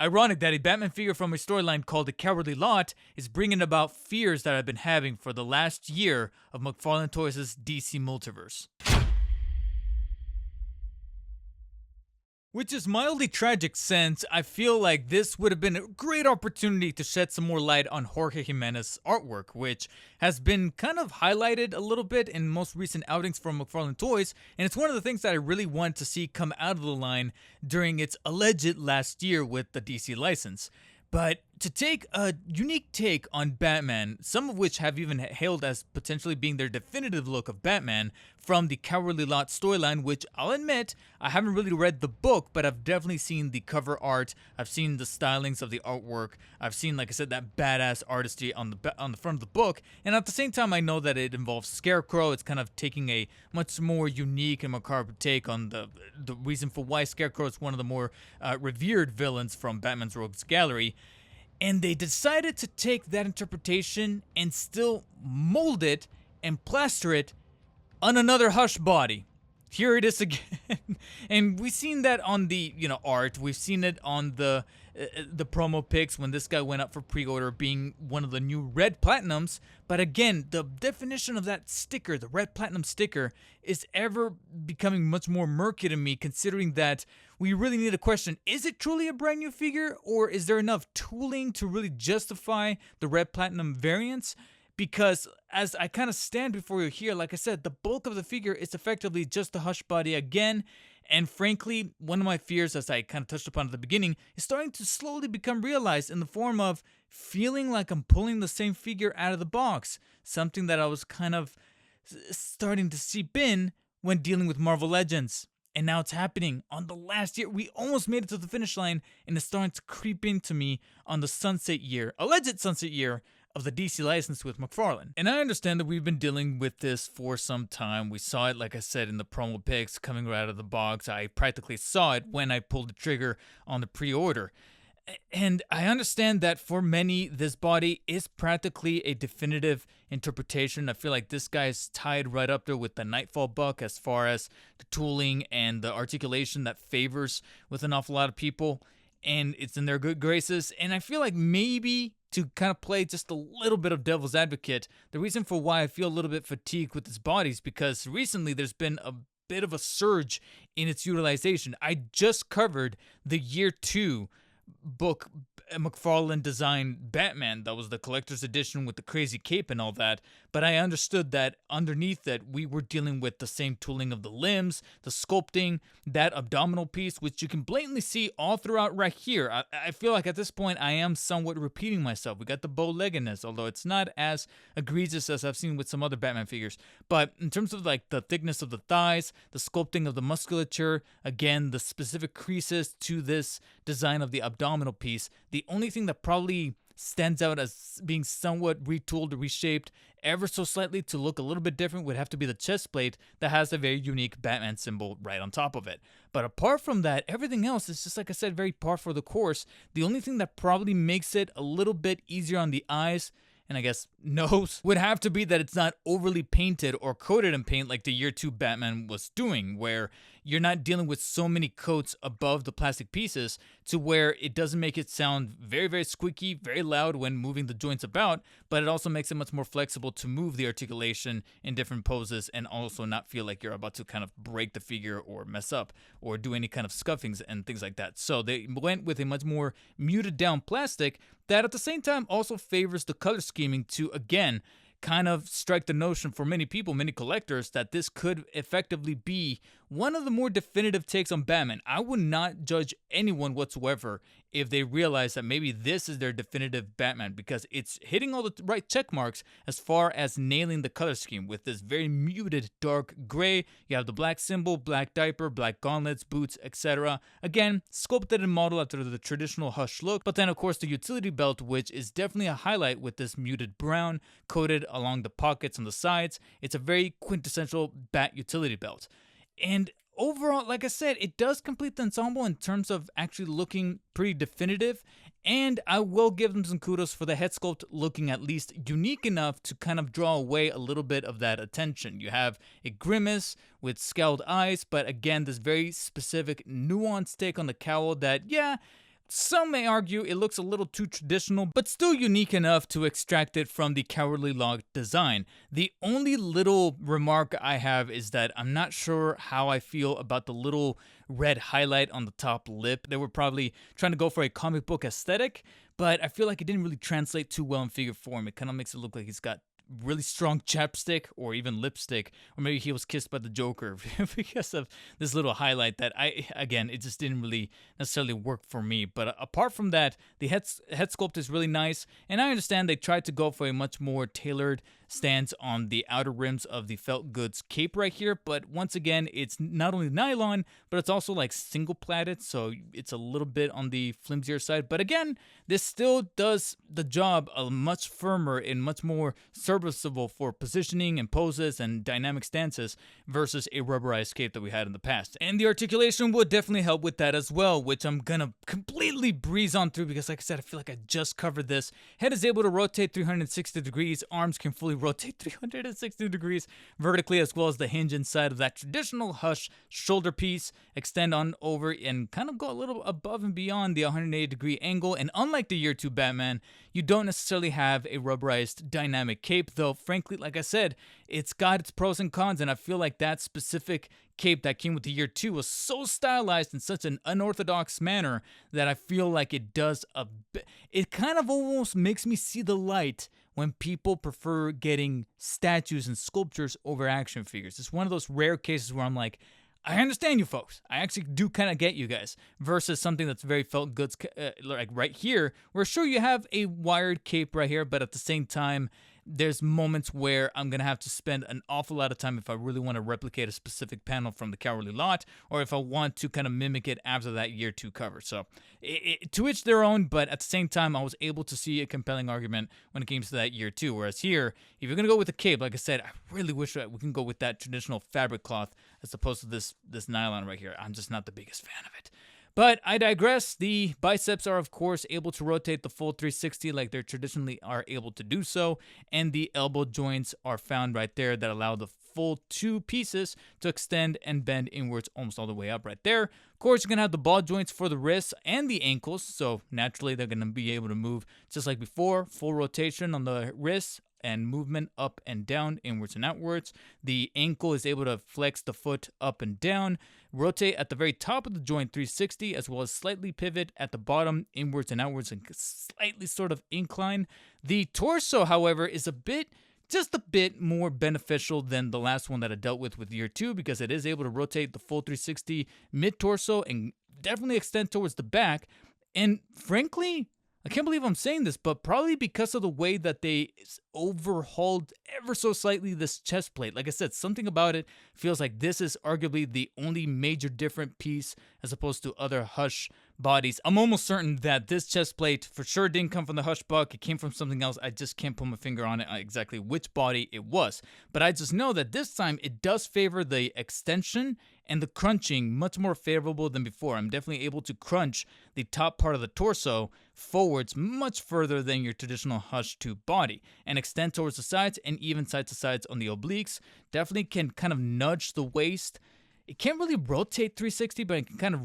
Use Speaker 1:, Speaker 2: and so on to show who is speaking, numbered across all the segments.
Speaker 1: Ironic that a Batman figure from a storyline called The Cowardly Lot is bringing about fears that I've been having for the last year of McFarlane Toys' DC Multiverse. Which is mildly tragic since I feel like this would have been a great opportunity to shed some more light on Jorge Jimenez's artwork, which has been kind of highlighted a little bit in most recent outings from McFarlane Toys, and it's one of the things that I really wanted to see come out of the line during its alleged last year with the DC license. But to take a unique take on Batman, some of which have even hailed as potentially being their definitive look of Batman from the Cowardly Lot storyline, which I'll admit, I haven't really read the book, but I've definitely seen the cover art, I've seen the stylings of the artwork, I've seen, like I said, that badass artistry on the front of the book, and at the same time I know that it involves Scarecrow. It's kind of taking a much more unique and macabre take on the reason for why Scarecrow is one of the more revered villains from Batman's Rogues Gallery. And they decided to take that interpretation and still mold it and plaster it on another Hush body. Here it is again. And we've seen that on the, art. We've seen it on the promo pics when this guy went up for pre-order being one of the new red platinums. But again, the definition of that sticker, the red platinum sticker, is ever becoming much more murky to me, considering that we really need to question, is it truly a brand new figure, or is there enough tooling to really justify the red platinum variants? Because as I kind of stand before you here, like I said, the bulk of the figure is effectively just the Hush body again. And frankly, one of my fears, as I kind of touched upon at the beginning, is starting to slowly become realized in the form of feeling like I'm pulling the same figure out of the box. Something that I was kind of starting to seep in when dealing with Marvel Legends. And now it's happening on the last year. We almost made it to the finish line, and it's starting to creep into me on the sunset year, alleged sunset year, of the DC license with McFarlane. And I understand that we've been dealing with this for some time. We saw it, like I said, in the promo pics coming right out of the box. I practically saw it when I pulled the trigger on the pre-order. And I understand that for many, this body is practically a definitive interpretation. I feel like this guy is tied right up there with the Nightfall Buck as far as the tooling and the articulation that favors with an awful lot of people. And it's in their good graces. And I feel like maybe to kind of play just a little bit of devil's advocate, the reason for why I feel a little bit fatigued with this body is because recently there's been a bit of a surge in its utilization. I just covered the year 2 book, McFarlane designed Batman. That was the collector's edition with the crazy cape and all that. But I understood that underneath that we were dealing with the same tooling of the limbs, the sculpting, that abdominal piece, which you can blatantly see all throughout right here. I feel like at this point I am somewhat repeating myself. We got the bow-leggedness, although it's not as egregious as I've seen with some other Batman figures. But in terms of like the thickness of the thighs, the sculpting of the musculature, again, the specific creases to this design of the abdominal piece, the only thing that probably stands out as being somewhat retooled or reshaped ever so slightly to look a little bit different would have to be the chest plate that has a very unique Batman symbol right on top of it. But apart from that, everything else is just, like I said, very par for the course. The only thing that probably makes it a little bit easier on the eyes, and I guess nose, would have to be that it's not overly painted or coated in paint like the year 2 Batman was doing, where you're not dealing with so many coats above the plastic pieces to where it doesn't make it sound very, very squeaky, very loud when moving the joints about, but it also makes it much more flexible to move the articulation in different poses and also not feel like you're about to kind of break the figure or mess up or do any kind of scuffings and things like that. So they went with a much more muted down plastic that at the same time also favors the color scheming to, again, kind of strike the notion for many people, many collectors, that this could effectively be one of the more definitive takes on Batman. I would not judge anyone whatsoever if they realize that maybe this is their definitive Batman, because it's hitting all the right check marks as far as nailing the color scheme with this very muted dark gray. You have the black symbol, black diaper, black gauntlets, boots, etc. Again, sculpted and modeled after the traditional Hush look, but then of course the utility belt, which is definitely a highlight with this muted brown coated along the pockets on the sides. It's a very quintessential Bat utility belt. And overall, like I said, it does complete the ensemble in terms of actually looking pretty definitive. And I will give them some kudos for the head sculpt looking at least unique enough to kind of draw away a little bit of that attention. You have a grimace with scowled eyes, but again, this very specific nuanced take on the cowl that, yeah, some may argue it looks a little too traditional, but still unique enough to extract it from the Cowardly Lion design. The only little remark I have is that I'm not sure how I feel about the little red highlight on the top lip. They were probably trying to go for a comic book aesthetic, but I feel like it didn't really translate too well in figure form. It kind of makes it look like he's got really strong chapstick or even lipstick, or maybe he was kissed by the Joker because of this little highlight that it just didn't really necessarily work for me. But apart from that, the head sculpt is really nice, and I understand they tried to go for a much more tailored stance on the outer rims of the felt goods cape right here, but once again, it's not only nylon, but it's also like single plaited, so it's a little bit on the flimsier side. But again, this still does the job a much firmer and much more serviceable for positioning and poses and dynamic stances versus a rubberized cape that we had in the past. And the articulation would definitely help with that as well, which I'm gonna completely breeze on through because, like I said, I feel like I just covered this. Head is able to rotate 360 degrees, arms can fully rotate 360 degrees vertically, as well as the hinge inside of that traditional Hush shoulder piece extend on over and kind of go a little above and beyond the 180 degree angle. And unlike the Year 2 Batman, you don't necessarily have a rubberized dynamic cape, though frankly, like I said, it's got its pros and cons, and I feel like that specific cape that came with the Year 2 was so stylized in such an unorthodox manner that I feel like it does a bit, it kind of almost makes me see the light when people prefer getting statues and sculptures over action figures. It's one of those rare cases where I'm like, I understand you folks. I actually do kind of get you guys. Versus something that's very felt goods, like right here, where sure you have a wired cape right here, but at the same time, there's moments where I'm going to have to spend an awful lot of time if I really want to replicate a specific panel from the Cowardly Lot, or if I want to kind of mimic it after that Year 2 cover. So, to each their own, but at the same time, I was able to see a compelling argument when it came to that Year 2. Whereas here, if you're going to go with a cape, like I said, I really wish that we can go with that traditional fabric cloth as opposed to this nylon right here. I'm just not the biggest fan of it. But I digress. The biceps are, of course, able to rotate the full 360 like they traditionally are able to do so. And the elbow joints are found right there that allow the full two pieces to extend and bend inwards almost all the way up right there. Of course, you're going to have the ball joints for the wrists and the ankles. So naturally, they're going to be able to move just like before. Full rotation on the wrists and movement up and down, inwards and outwards. The ankle is able to flex the foot up and down, rotate at the very top of the joint 360, as well as slightly pivot at the bottom, inwards and outwards, and slightly sort of incline. The torso, however, is just a bit more beneficial than the last one that I dealt with Year 2, because it is able to rotate the full 360 mid-torso and definitely extend towards the back. And frankly, I can't believe I'm saying this, but probably because of the way that they overhauled ever so slightly this chest plate. Like I said, something about it feels like this is arguably the only major different piece as opposed to other Hush bodies. I'm almost certain that this chest plate for sure didn't come from the Hush buck. It came from something else. I just can't put my finger on it exactly which body it was. But I just know that this time it does favor the extension and the crunching much more favorable than before. I'm definitely able to crunch the top part of the torso forwards much further than your traditional Hush 2 body, and extend towards the sides and even side to sides on the obliques. Definitely can kind of nudge the waist. It can't really rotate 360, but it can kind of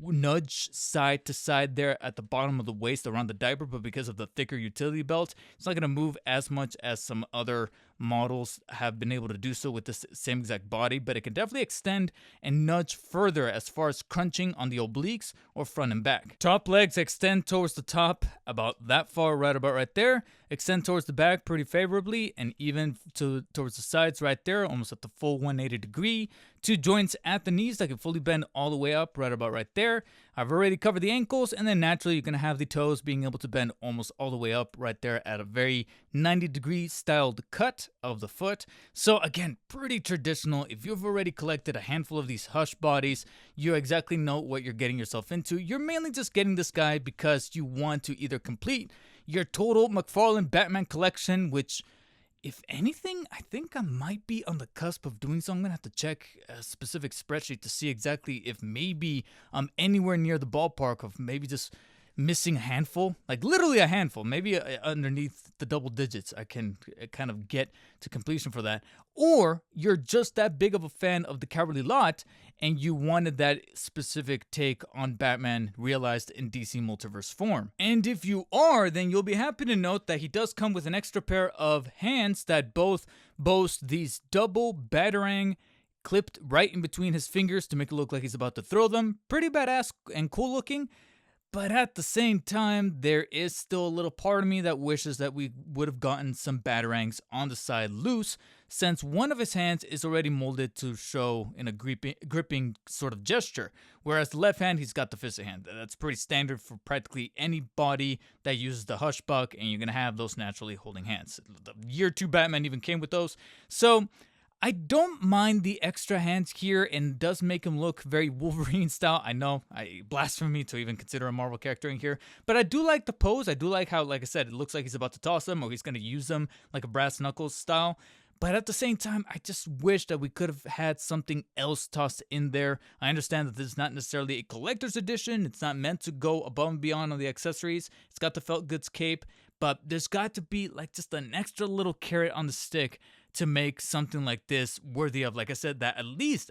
Speaker 1: nudge side to side there at the bottom of the waist around the diaper, but because of the thicker utility belt, it's not going to move as much as some other models have been able to do so with the same exact body, but it can definitely extend and nudge further as far as crunching on the obliques or front and back. Top legs extend towards the top about that far, right about right there. Extend towards the back pretty favorably, and even towards the sides right there, almost at the full 180 degree. Two joints at the knees that can fully bend all the way up, right about right there. I've already covered the ankles, and then naturally you're going to have the toes being able to bend almost all the way up right there at a very 90-degree styled cut of the foot. So again, pretty traditional. If you've already collected a handful of these Hush bodies, you exactly know what you're getting yourself into. You're mainly just getting this guy because you want to either complete your total McFarlane Batman collection, which, if anything, I think I might be on the cusp of doing so. I'm going to have to check a specific spreadsheet to see exactly if maybe I'm anywhere near the ballpark of maybe just missing a handful, like literally a handful, maybe underneath the double digits, I can kind of get to completion for that. Or you're just that big of a fan of the Cowardly Lot and you wanted that specific take on Batman realized in DC Multiverse form. And if you are, then you'll be happy to note that he does come with an extra pair of hands that both boast these double Batarang clipped right in between his fingers to make it look like he's about to throw them. Pretty badass and cool looking. But at the same time, there is still a little part of me that wishes that we would have gotten some Batarangs on the side loose, since one of his hands is already molded to show in a gripping sort of gesture, whereas the left hand, he's got the fisted hand. That's pretty standard for practically any body that uses the Hushbuck, and you're going to have those naturally holding hands. The Year 2 Batman even came with those. So I don't mind the extra hands here, and does make him look very Wolverine style. I know, blasphemy to even consider a Marvel character in here, but I do like the pose. I do like how, like I said, it looks like he's about to toss them or he's going to use them like a brass knuckles style. But at the same time, I just wish that we could have had something else tossed in there. I understand that this is not necessarily a collector's edition. It's not meant to go above and beyond on the accessories. It's got the felt goods cape, but there's got to be like just an extra little carrot on the stick to make something like this worthy of, like I said, that at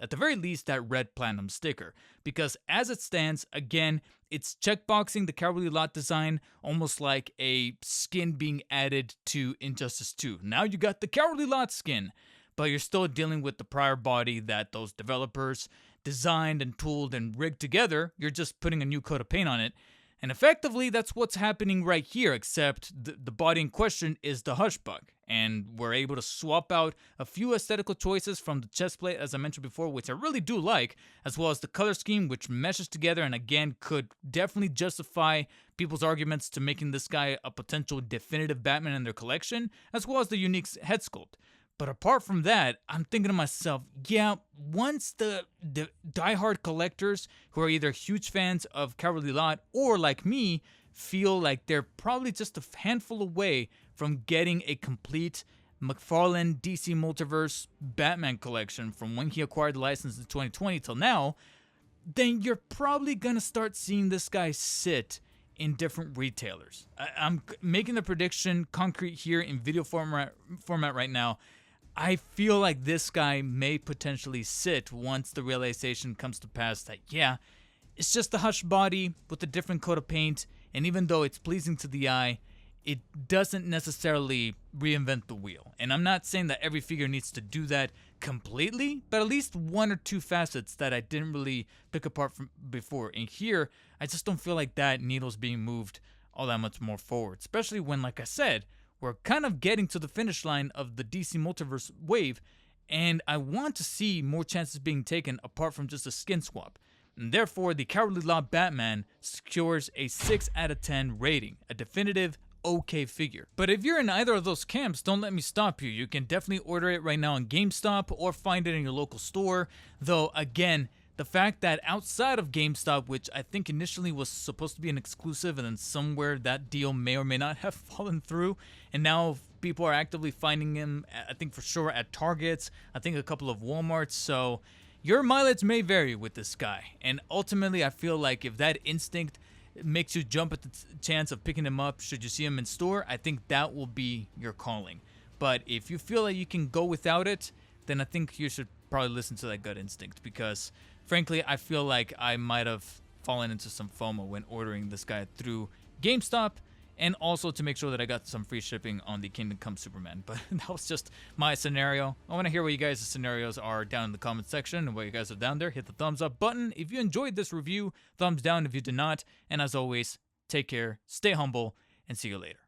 Speaker 1: the very least, that red platinum sticker. Because as it stands, again, it's checkboxing the Cowardly Lot design, almost like a skin being added to Injustice 2. Now you got the Cowardly Lot skin, but you're still dealing with the prior body that those developers designed and tooled and rigged together. You're just putting a new coat of paint on it. And effectively, that's what's happening right here, except the body in question is the Hushbuck. And we're able to swap out a few aesthetical choices from the chest plate, as I mentioned before, which I really do like, as well as the color scheme, which meshes together and again could definitely justify people's arguments to making this guy a potential definitive Batman in their collection, as well as the unique head sculpt. But apart from that, I'm thinking to myself, yeah, once the diehard collectors who are either huge fans of Cowardly Lot or like me feel like they're probably just a handful away from getting a complete McFarlane DC Multiverse Batman collection from when he acquired the license in 2020 till now, then you're probably going to start seeing this guy sit in different retailers. I'm making the prediction concrete here in video format right now. I feel like this guy may potentially sit once the realization comes to pass that, yeah, it's just a Hush body with a different coat of paint, and even though it's pleasing to the eye, it doesn't necessarily reinvent the wheel. And I'm not saying that every figure needs to do that completely, but at least one or two facets that I didn't really pick apart from before. And here, I just don't feel like that needle's being moved all that much more forward, especially when, like I said, we're kind of getting to the finish line of the DC Multiverse wave, and I want to see more chances being taken apart from just a skin swap. And therefore, the Cowardly Lot Batman secures a 6 out of 10 rating, a definitive okay figure. But if you're in either of those camps, don't let me stop you. You can definitely order it right now on GameStop or find it in your local store. Though, again, the fact that outside of GameStop, which I think initially was supposed to be an exclusive, and then somewhere that deal may or may not have fallen through, and now people are actively finding him, I think for sure at Targets, I think a couple of Walmarts, so your mileage may vary with this guy. And ultimately, I feel like if that instinct makes you jump at the chance of picking him up should you see him in store, I think that will be your calling. But if you feel like you can go without it, then I think you should probably listen to that gut instinct, because frankly, I feel like I might have fallen into some FOMO when ordering this guy through GameStop, and also to make sure that I got some free shipping on the Kingdom Come Superman. But that was just my scenario. I want to hear what you guys' scenarios are down in the comment section, and what you guys have down there. Hit the thumbs up button if you enjoyed this review, thumbs down if you did not, and as always, take care, stay humble, and see you later.